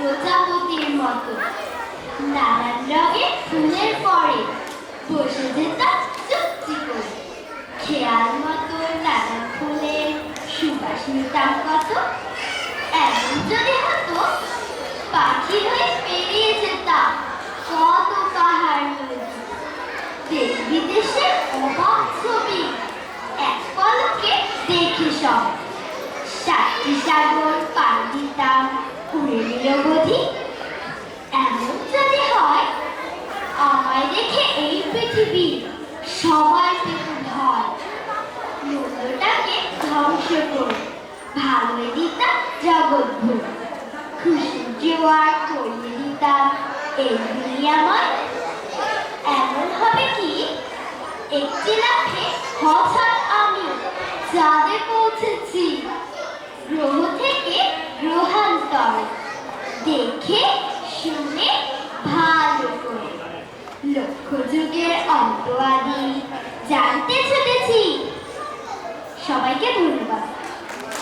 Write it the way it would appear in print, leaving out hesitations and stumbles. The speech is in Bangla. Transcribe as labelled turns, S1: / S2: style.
S1: প্রজাপতির মতো নানান রঙের ফুলের পরে বসে যেতাম চুপটি করে। খেয়াল মতো নানান ফুলের সুবাস নিতাম কত। এমন যদি হতো পাখি হয়ে পেরিয়ে যেতাম কত পাহাড় নদী। দেশ বিদেশের অবাক ছবি এক পলকে দেখে সব। 7টি সাগর পাড়ি দিতাম উড়ে নিরবধি। এমন যদি হয় আমায় দেখে এই পৃথিবী সবাই পেত ভয়। মন্দটাকে ধ্বংস করে ভালোই দিতাম জগৎ ভরে। খুশির জোয়ার করিয়ে দিতাম এই দুনিয়াময়। এমন হবে কি একটি লাফে হঠাৎ আমি চাঁদে পৌঁছেছি। গ্রহ থেকে গ্রহান্তর দেখে শুনে ভালো করে লক্ষ যুগের অন্ত আদি জানতে চলেছি। সবাইকে ধন্যবাদ।